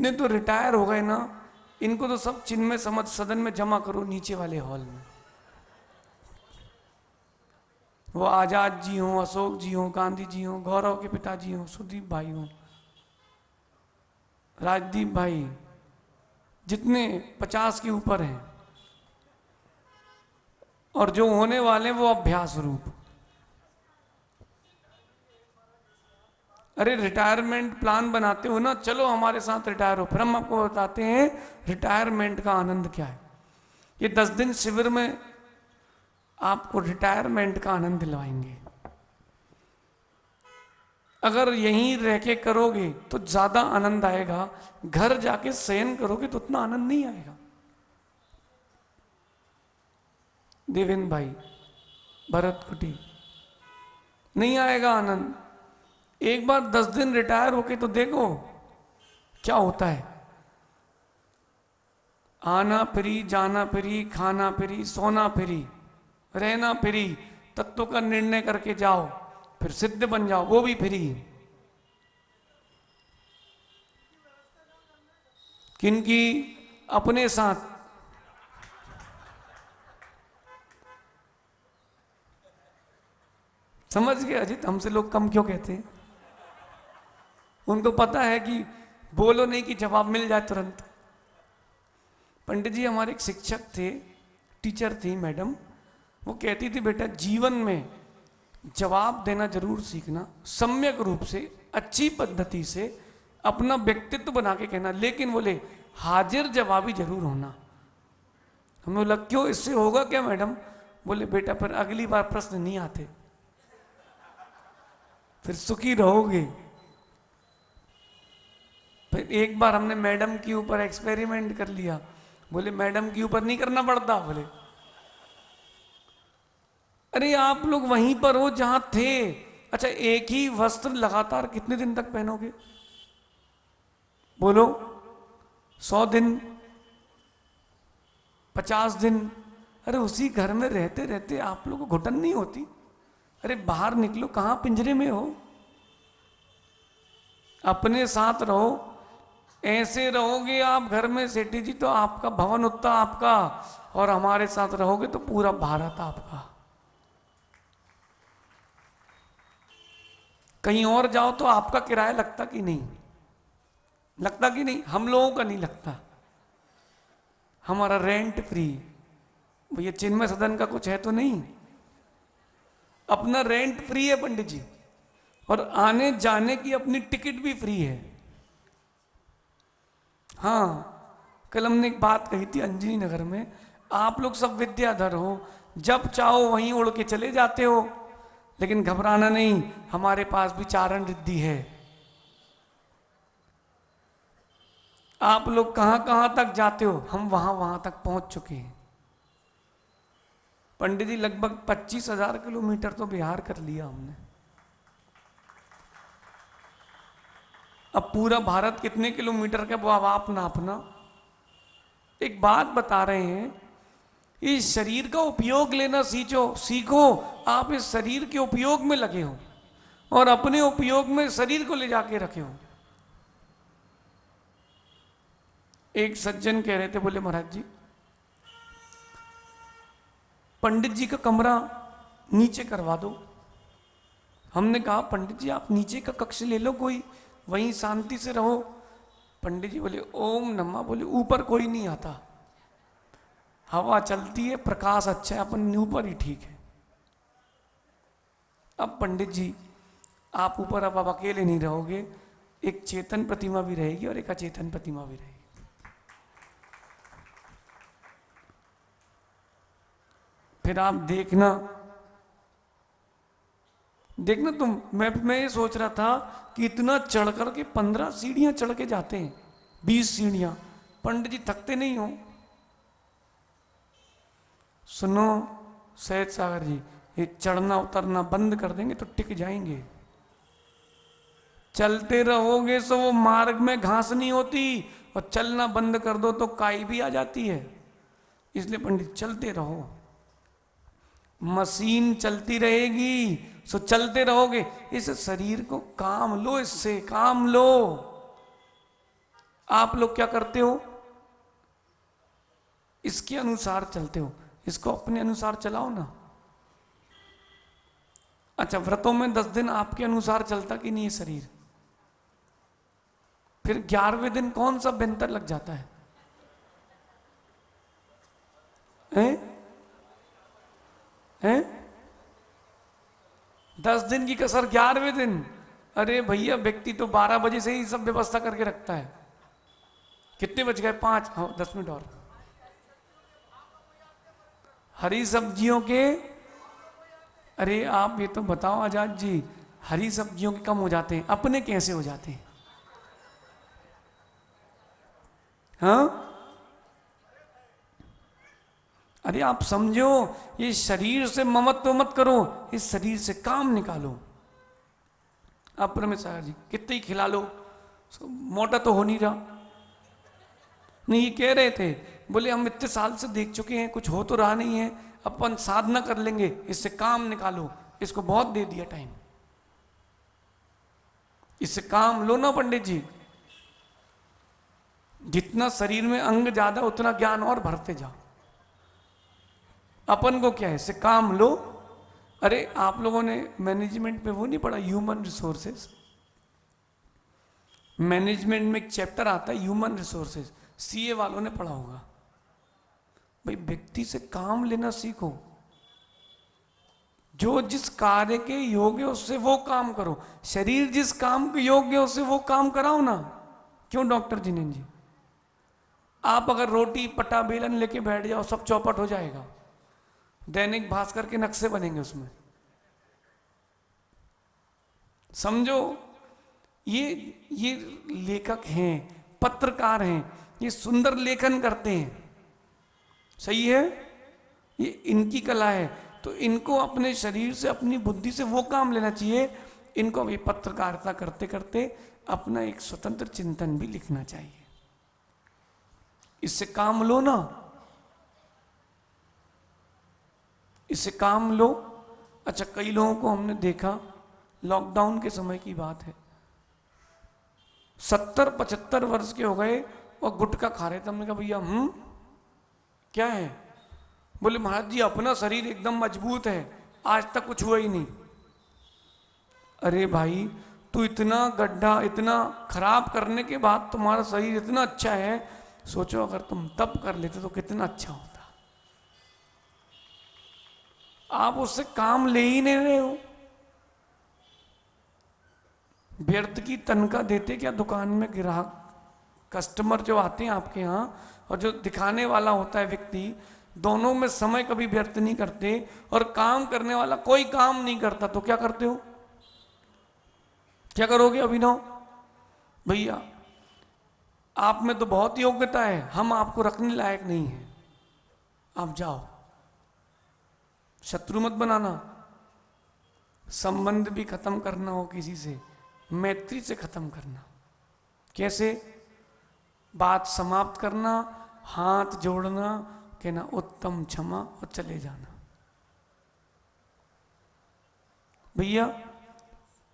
जितने तो रिटायर हो गए ना, इनको तो सब चिन्मय समझ सदन में जमा करो, नीचे वाले हॉल में। वो आजाद जी हों, अशोक जी हों, गांधी जी हों, गौरव के पिताजी हों, सुदीप भाई हों, राजदीप भाई, जितने 50 के ऊपर हैं, और जो होने वाले हैं वो अभ्यास रूप। अरे रिटायरमेंट प्लान बनाते हो ना, चलो हमारे साथ रिटायर हो, फिर हम आपको बताते हैं रिटायरमेंट का आनंद क्या है। ये 10 दिन शिविर में आपको रिटायरमेंट का आनंद दिलवाएंगे। अगर यहीं रह के करोगे तो ज्यादा आनंद आएगा, घर जाके शयन करोगे तो उतना आनंद नहीं आएगा। देवेंद्र भाई, भरत कुटी, नहीं आएगा आनंद। एक बार 10 दिन रिटायर होके तो देखो क्या होता है। आना फ्री, जाना फ्री, खाना फ्री, सोना फ्री, रहना फ्री, तत्व का निर्णय करके जाओ, फिर सिद्ध बन जाओ, वो भी फ्री। किनकी? अपने साथ। समझ गए अजित, हमसे लोग कम क्यों कहते हैं? उनको पता है कि बोलो नहीं कि जवाब मिल जाए तुरंत। पंडित जी हमारे एक शिक्षक थे, टीचर थी मैडम, वो कहती थी बेटा जीवन में जवाब देना जरूर सीखना, सम्यक रूप से, अच्छी पद्धति से अपना व्यक्तित्व बना के कहना, लेकिन बोले हाजिर जवाबी जरूर होना। हमें बोला क्यों, इससे होगा क्या मैडम? बोले बेटा फिर अगली बार प्रश्न नहीं आते, फिर सुखी रहोगे। फिर एक बार हमने मैडम के ऊपर एक्सपेरिमेंट कर लिया। बोले मैडम के ऊपर नहीं करना पड़ता। बोले अरे आप लोग वहीं पर हो जहां थे। अच्छा एक ही वस्त्र लगातार कितने दिन तक पहनोगे? बोलो 100 दिन, 50 दिन। अरे उसी घर में रहते रहते आप लोगों को घुटन नहीं होती? अरे बाहर निकलो, कहां पिंजरे में हो? अपने साथ रहो। ऐसे रहोगे आप घर में सेठी जी तो आपका भवन उतना आपका, और हमारे साथ रहोगे तो पूरा भारत आपका। कहीं और जाओ तो आपका किराया लगता कि नहीं? लगता कि नहीं? हम लोगों का नहीं लगता, हमारा रेंट फ्री। भैया चिन्मय सदन का कुछ है तो नहीं? अपना रेंट फ्री है पंडित जी, और आने जाने की अपनी टिकट भी फ्री है। हाँ, कल हमने एक बात कही थी अंजनी नगर में, आप लोग सब विद्याधर हो, जब चाहो वहीं उड़ के चले जाते हो, लेकिन घबराना नहीं, हमारे पास भी चारण रिद्धि है। आप लोग कहां कहां तक जाते हो, हम वहां वहां तक पहुंच चुके हैं। पंडित जी लगभग 25,000 किलोमीटर तो बिहार कर लिया हमने। अब पूरा भारत कितने किलोमीटर का वो अब आप नापना। एक बात बता रहे हैं, इस शरीर का उपयोग लेना सीखो। आप इस शरीर के उपयोग में लगे हो और अपने उपयोग में शरीर को ले जाके रखे हो। एक सज्जन कह रहे थे, बोले महाराज जी पंडित जी का कमरा नीचे करवा दो। हमने कहा पंडित जी आप नीचे का कक्ष ले लो कोई, वहीं शांति से रहो। पंडित जी बोले ओम नमः, बोले ऊपर कोई नहीं आता, हवा चलती है, प्रकाश अच्छा है, अपन ऊपर ही ठीक है। अब पंडित जी आप ऊपर अब अकेले नहीं रहोगे, एक चेतन प्रतिमा भी रहेगी और एक अचेतन प्रतिमा भी रहेगी। फिर आप देखना तुम, मैं ये सोच रहा था कि इतना चढ़ करके 15 सीढ़ियां चढ़ के जाते हैं, 20 सीढ़ियां, पंडित जी थकते नहीं हो? सुनो सैयद सागर जी, ये चढ़ना उतरना बंद कर देंगे तो टिक जाएंगे। चलते रहोगे तो वो मार्ग में घास नहीं होती, और चलना बंद कर दो तो काई भी आ जाती है। इसलिए पंडित चलते रहो, मशीन चलती रहेगी सो चलते रहोगे। इस शरीर को काम लो, इससे काम लो। आप लोग क्या करते हो, इसके अनुसार चलते हो, इसको अपने अनुसार चलाओ ना। अच्छा, व्रतों में 10 दिन आपके अनुसार चलता कि नहीं है शरीर, फिर 11वें दिन कौन सा बेहतर लग जाता है? हैं? हैं? 10 दिन की कसर 11वें दिन? अरे भैया, व्यक्ति तो 12 बजे से ही सब व्यवस्था करके रखता है। कितने बज गए? 5। हाँ, 10 मिनट और। हरी सब्जियों के, अरे आप ये तो बताओ आजाद जी, हरी सब्जियों के कम हो जाते हैं, अपने कैसे हो जाते हैं? हाँ, अरे आप समझो, ये शरीर से ममत्व मत करो, इस शरीर से काम निकालो। आप परमेश्वर जी कितने ही खिला लो, मोटा तो हो नहीं रहा। नहीं, ये कह रहे थे, बोले हम इतने साल से देख चुके हैं, कुछ हो तो रहा नहीं है, अपन साधना कर लेंगे, इससे काम निकालो। इसको बहुत दे दिया टाइम, इससे काम लो ना पंडित जी। जितना शरीर में अंग ज्यादा, उतना ज्ञान और भरते जाओ। अपन को क्या है, इससे काम लो। अरे आप लोगों ने मैनेजमेंट में वो नहीं पढ़ा, ह्यूमन रिसोर्सेज? मैनेजमेंट में एक चैप्टर आता है ह्यूमन रिसोर्सेज, सीए वालों ने पढ़ा होगा। भाई, व्यक्ति से काम लेना सीखो, जो जिस कार्य के योग्य उससे वो काम करो। शरीर जिस काम के योग्य उससे वो काम कराओ ना। क्यों डॉक्टर जिनेन जी? आप अगर रोटी पटा बेलन लेके बैठ जाओ, सब चौपट हो जाएगा। दैनिक भास्कर के नक्शे बनेंगे उसमें। समझो, ये लेखक हैं, पत्रकार हैं, ये सुंदर लेखन करते हैं, सही है, ये इनकी कला है। तो इनको अपने शरीर से, अपनी बुद्धि से वो काम लेना चाहिए। इनको भी पत्रकारिता करते करते अपना एक स्वतंत्र चिंतन भी लिखना चाहिए। इससे काम लो ना, इससे काम लो। अच्छा, कई लोगों को हमने देखा, लॉकडाउन के समय की बात है, 70-75 वर्ष के हो गए और गुटखा खा रहे थे। हमने कहा भैया क्या है? बोले महाराज जी, अपना शरीर एकदम मजबूत है, आज तक कुछ हुआ ही नहीं। अरे भाई, तू इतना गड्ढा, इतना खराब करने के बाद तुम्हारा शरीर इतना अच्छा है, सोचो अगर तुम तप कर लेते तो कितना अच्छा होता। आप उससे काम ले ही नहीं रहे हो। व्यर्थ की तनख्वाह देते क्या दुकान में ग्राहक, कस्टमर जो आते हैं आपके यहाँ, और जो दिखाने वाला होता है व्यक्ति, दोनों में समय कभी व्यर्थ नहीं करते। और काम करने वाला कोई काम नहीं करता, तो क्या करते हो? क्या करोगे अभिनव भैया? आप में तो बहुत योग्यता है, हम आपको रखने लायक नहीं है, आप जाओ। शत्रु मत बनाना। संबंध भी खत्म करना हो किसी से, मैत्री से खत्म करना। कैसे? बात समाप्त करना, हाथ जोड़ना, कहना उत्तम क्षमा और चले जाना। भैया,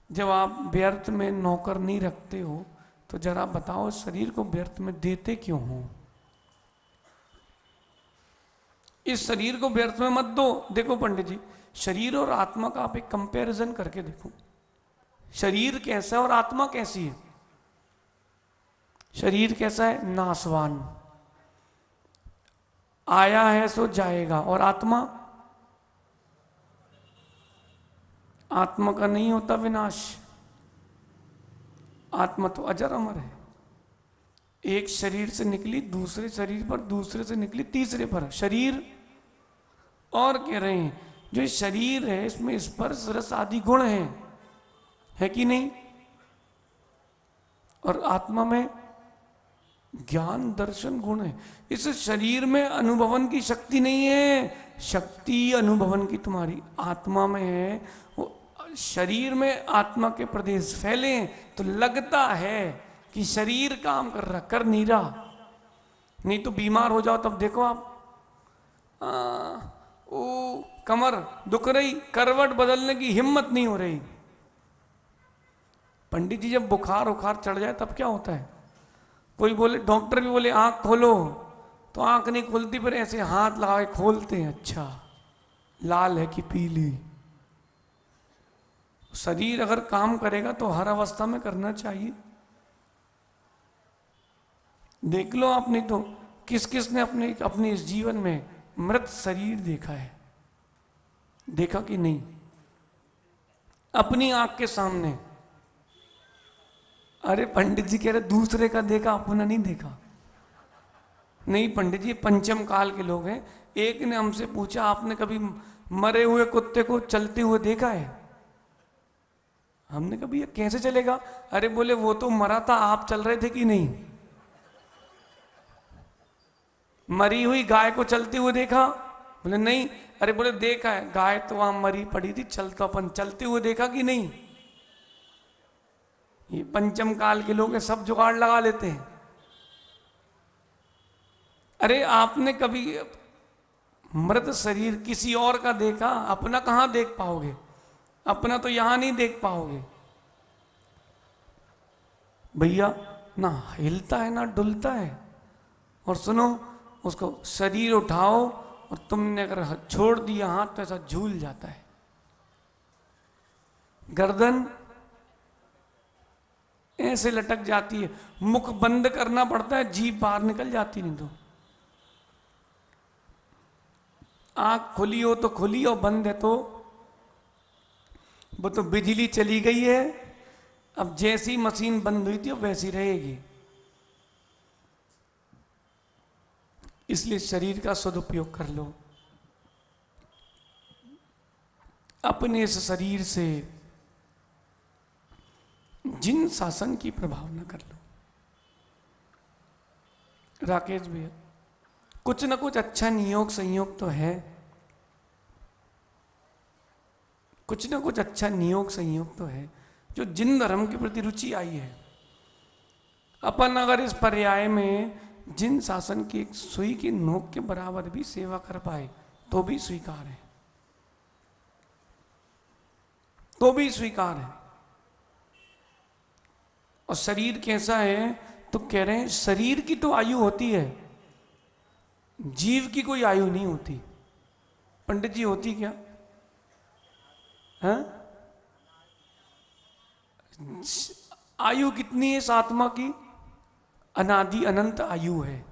जब आप व्यर्थ में नौकर नहीं रखते हो, तो जरा बताओ शरीर को व्यर्थ में देते क्यों हो? इस शरीर को व्यर्थ में मत दो। देखो पंडित जी, शरीर और आत्मा का आप एक कंपैरिजन करके देखो, शरीर कैसा और आत्मा कैसी है। शरीर कैसा है? नाशवान, आया है सो जाएगा। और आत्मा, आत्मा का नहीं होता विनाश, आत्मा तो अजर अमर है। एक शरीर से निकली दूसरे शरीर पर, दूसरे से निकली तीसरे पर। शरीर, और कह रहे हैं जो शरीर है इसमें स्पर्श रस आदि गुण है कि नहीं? और आत्मा में ज्ञान दर्शन गुण है। इस शरीर में अनुभवन की शक्ति नहीं है, शक्ति अनुभवन की तुम्हारी आत्मा में है। वो शरीर में आत्मा के प्रदेश फैले तो लगता है कि शरीर काम कर रहा, कर नहीं रहा। नहीं तो बीमार हो जाओ तब देखो आप, ओ कमर दुख रही, करवट बदलने की हिम्मत नहीं हो रही। पंडित जी, जब बुखार उखार चढ़ जाए तब क्या होता है? कोई बोले, डॉक्टर भी बोले आंख खोलो, तो आंख नहीं खुलती, फिर ऐसे हाथ लगा के खोलते हैं, अच्छा लाल है कि पीली। शरीर अगर काम करेगा तो हर अवस्था में करना चाहिए। देख लो आपने तो, किस किस ने अपने अपने इस जीवन में मृत शरीर देखा है? देखा कि नहीं? अपनी आंख के सामने। अरे पंडित जी कह रहे दूसरे का देखा, अपना नहीं देखा। नहीं पंडित जी, पंचम काल के लोग हैं। एक ने हमसे पूछा, आपने कभी मरे हुए कुत्ते को चलते हुए देखा है? हमने कभी, ये कैसे चलेगा? अरे बोले वो तो मरा था, आप चल रहे थे कि नहीं? मरी हुई गाय को चलते हुए देखा? बोले नहीं। अरे बोले देखा है, गाय तो वहां मरी पड़ी थी, चल तो अपन चलते हुए देखा कि नहीं? ये पंचम काल के लोग हैं, सब जुगाड़ लगा लेते हैं। अरे आपने कभी मृत शरीर किसी और का देखा? अपना कहां देख पाओगे? अपना तो यहां नहीं देख पाओगे भैया, ना हिलता है ना डुलता है। और सुनो, उसको शरीर उठाओ और तुमने अगर छोड़ दिया हाथ तो ऐसा झूल जाता है। गर्दन ऐसे लटक जाती है, मुख बंद करना पड़ता है, जीभ बाहर निकल जाती, नहीं तो। आंख खुली हो तो खुली, और बंद है तो वो तो बिजली चली गई है। अब जैसी मशीन बंद हुई थी वैसी रहेगी। इसलिए शरीर का सदुपयोग कर लो। अपने इस शरीर से जिन शासन की प्रभाव न कर लो। राकेश भैया, कुछ ना कुछ अच्छा नियोग संयोग तो है, कुछ ना कुछ अच्छा नियोग संयोग तो है, जो जिन धर्म के प्रति रुचि आई है। अपन अगर इस पर्याय में जिन शासन की एक सुई की नोक के बराबर भी सेवा कर पाए तो भी स्वीकार है, तो भी स्वीकार है। और शरीर कैसा है? तो कह रहे हैं शरीर की तो आयु होती है, जीव की कोई आयु नहीं होती। पंडित जी होती क्या है? आयु कितनी है इस आत्मा की? अनादि अनंत आयु है।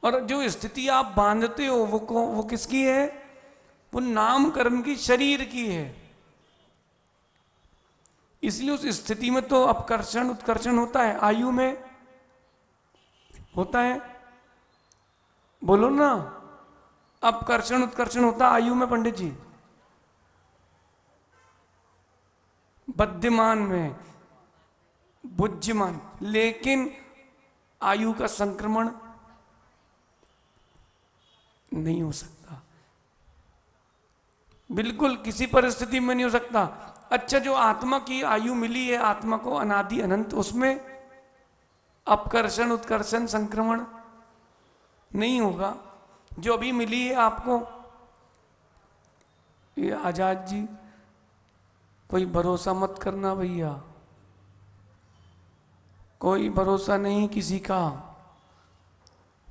और जो स्थिति आप बांधते हो वो किसकी है? वो नामकरण की, शरीर की है। इसलिए उस स्थिति में तो अपकर्षण उत्कर्षण होता है, आयु में होता है। बोलो ना, अपकर्षण उत्कर्षण होता है आयु में पंडित जी। बद्यमान में, बुद्धिमान, लेकिन आयु का संक्रमण नहीं हो सकता, बिल्कुल किसी परिस्थिति में नहीं हो सकता। अच्छा, जो आत्मा की आयु मिली है, आत्मा को अनादि अनंत, उसमें अपकर्षण उत्कर्षण संक्रमण नहीं होगा। जो अभी मिली है आपको, ये आजाद जी, कोई भरोसा मत करना भैया, कोई भरोसा नहीं किसी का।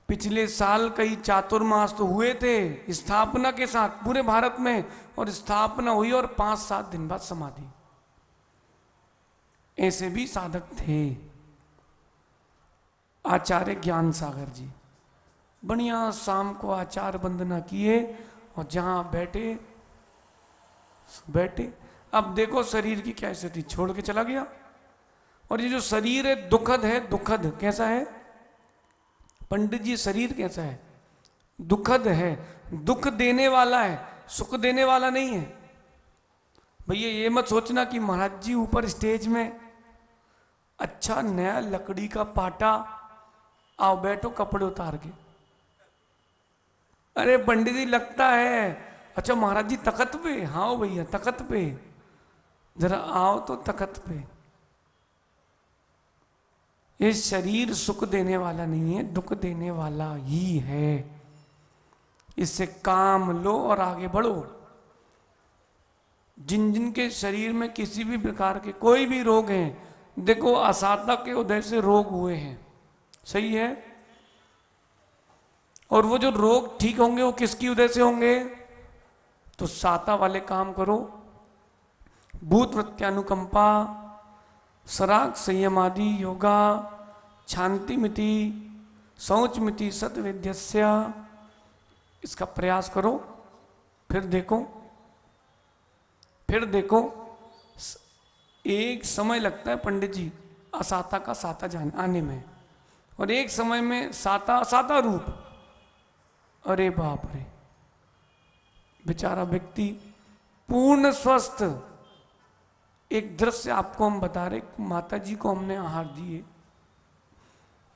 पिछले साल कई चातुर्मास तो हुए थे स्थापना के साथ पूरे भारत में, और स्थापना हुई और 5-7 दिन बाद समाधि। ऐसे भी साधक थे। आचार्य ज्ञान सागर जी बढ़िया शाम को आचार वंदना किए और जहां बैठे बैठे। अब देखो शरीर की क्या स्थिति, छोड़ के चला गया। और ये जो शरीर है दुखद है, दुखद कैसा है पंडित जी? शरीर कैसा है? दुखद है, दुख देने वाला है, सुख देने वाला नहीं है। भैया ये मत सोचना कि महाराज जी ऊपर स्टेज में अच्छा नया लकड़ी का पाटा, आओ बैठो कपड़े उतार के। अरे पंडित जी लगता है, अच्छा महाराज जी तखत पे? हाँ भैया तखत पे, जरा आओ तो तखत पे। ये शरीर सुख देने वाला नहीं है, दुख देने वाला ही है। इससे काम लो और आगे बढ़ो। जिन जिन के शरीर में किसी भी प्रकार के कोई भी रोग हैं, देखो असाधा के उदय से रोग हुए हैं, सही है। और वो जो रोग ठीक होंगे वो किसकी वजह से होंगे? तो साता वाले काम करो, भूत प्रत्यानुकंपा, सराग संयम आदि योगा, शांति मिति, शौच मिति सतविद्यस्य, इसका प्रयास करो। फिर देखो एक समय लगता है पंडित जी असाता का साता आने में, और एक समय में साता रूप, अरे बाप रे, बेचारा व्यक्ति पूर्ण स्वस्थ। एक दृश्य आपको हम बता रहे, माता जी को हमने आहार दिए,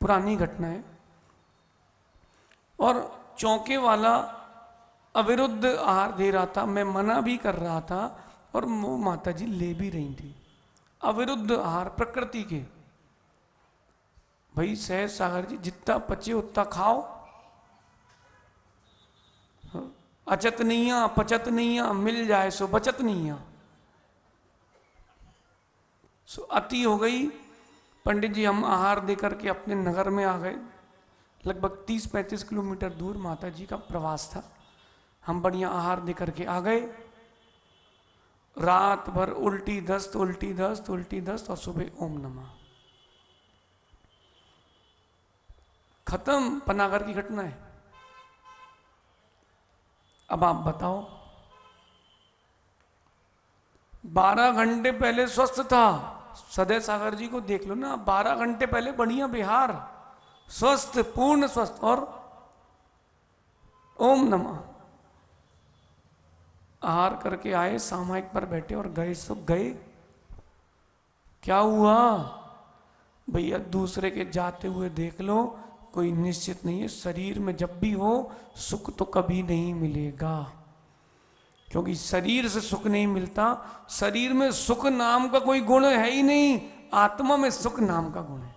पुरानी घटना है, और चौके वाला अविरुद्ध आहार दे रहा था, मैं मना भी कर रहा था और वो माता जी ले भी रही थी अविरुद्ध आहार प्रकृति के। भाई सहज सागर जी, जितना पचे उतना खाओ, अचत नहीं आ पचत नहीं आ, मिल जाए सो बचत नहीं आ। सो अति हो गई। पंडित जी हम आहार देकर के अपने नगर में आ गए। लगभग 30-35 किलोमीटर दूर माता जी का प्रवास था। हम बढ़िया आहार देकर के आ गए। रात भर उल्टी दस्त उल्टी दस्त उल्टी दस्त, और सुबह ओम नमः। खत्म पनागर की घटना है। अब आप बताओ, 12 घंटे पहले स्वस्थ था। सदय सागर जी को देख लो ना, 12 घंटे पहले बढ़िया बिहार, स्वस्थ, पूर्ण स्वस्थ, और ओम नमः। आहार करके आए, सामायिक पर बैठे और गए, सब गए। क्या हुआ भैया? दूसरे के जाते हुए देख लो, कोई निश्चित नहीं है। शरीर में जब भी हो सुख तो कभी नहीं मिलेगा, क्योंकि शरीर से सुख नहीं मिलता। शरीर में सुख नाम का कोई गुण है ही नहीं, आत्मा में सुख नाम का गुण है।